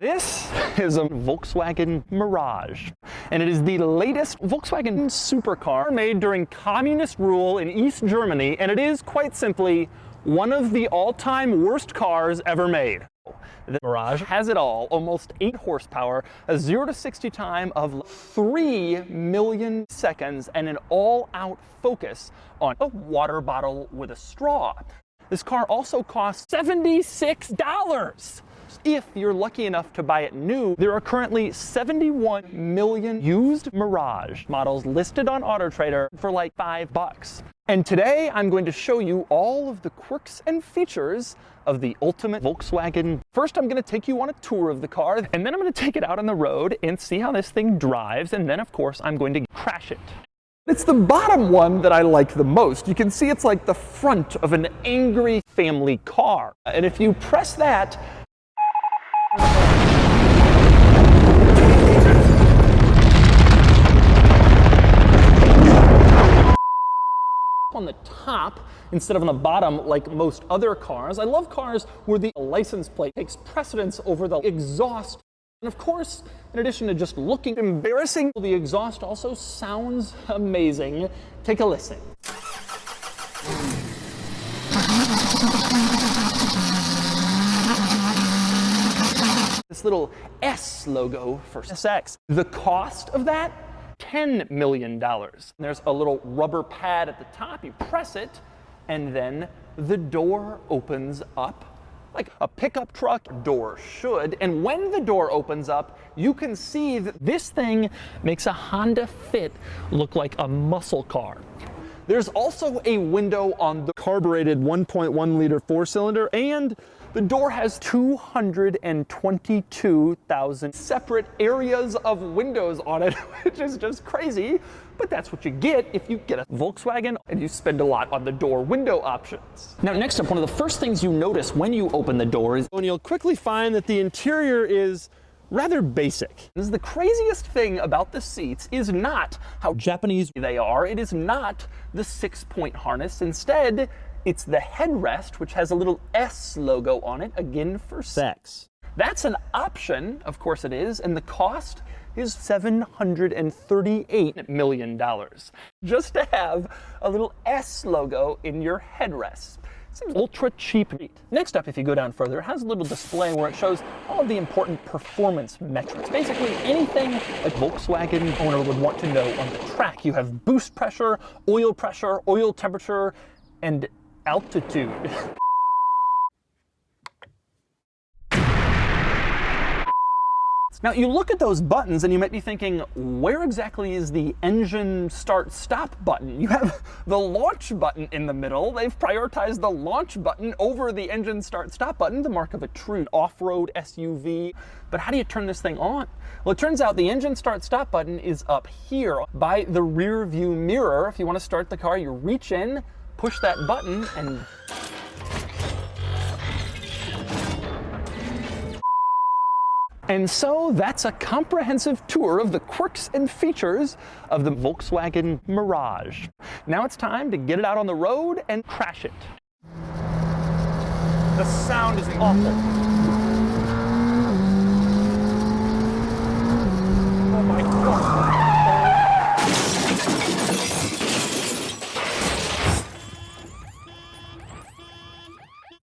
This is a Volkswagen Mirage, and it is the latest Volkswagen supercar made during communist rule in East Germany, and it is, quite simply, one of the all-time worst cars ever made. The Mirage has it all, almost 8 horsepower, a 0 to 60 time of 3 million seconds, and an all-out focus on a water bottle with a straw. This car also costs $76. If you're lucky enough to buy it new, there are currently 71 million used Mirage models listed on AutoTrader for like $5. And today I'm going to show you all of the quirks and features of the ultimate Volkswagen. First, I'm going to take you on a tour of the car, and then I'm going to take it out on the road and see how this thing drives, and then of course I'm going to crash it. It's the bottom one that I like the most. You can see it's like the front of an angry family car. And if you press that, on the top instead of on the bottom like most other cars. I love cars where the license plate takes precedence over the exhaust. And of course, in addition to just looking embarrassing, the exhaust also sounds amazing. Take a listen. This little S logo for SX. The cost of that? $10 million. There's a little rubber pad at the top. You press it, and then the door opens up like a pickup truck door should. And when the door opens up, you can see that this thing makes a Honda Fit look like a muscle car. There's also a window on the carbureted 1.1 liter 4-cylinder, and the door has 222,000 separate areas of windows on it, which is just crazy. But that's what you get if you get a Volkswagen and you spend a lot on the door window options. Now, next up, one of the first things you notice when you open the door is, and you'll quickly find that the interior is rather basic. This is the craziest thing about the seats is not how Japanese they are. It is not the 6-point harness. Instead, it's the headrest, which has a little S logo on it, again for sex. That's an option, of course it is, and the cost is $738 million just to have a little S logo in your headrest. Seems ultra cheap. Next up, if you go down further, it has a little display where it shows all of the important performance metrics. Basically anything a Volkswagen owner would want to know on the track. You have boost pressure, oil temperature, and altitude. Now, you look at those buttons and you might be thinking, where exactly is the engine start stop button? You have the launch button in the middle. They've prioritized the launch button over the engine start stop button, the mark of a true off-road SUV. But how do you turn this thing on? Well, it turns out the engine start stop button is up here by the rear view mirror. If you want to start the car, you reach in, push that button, and so that's a comprehensive tour of the quirks and features of the Volkswagen Mirage. Now it's time to get it out on the road and crash it. The sound is awful.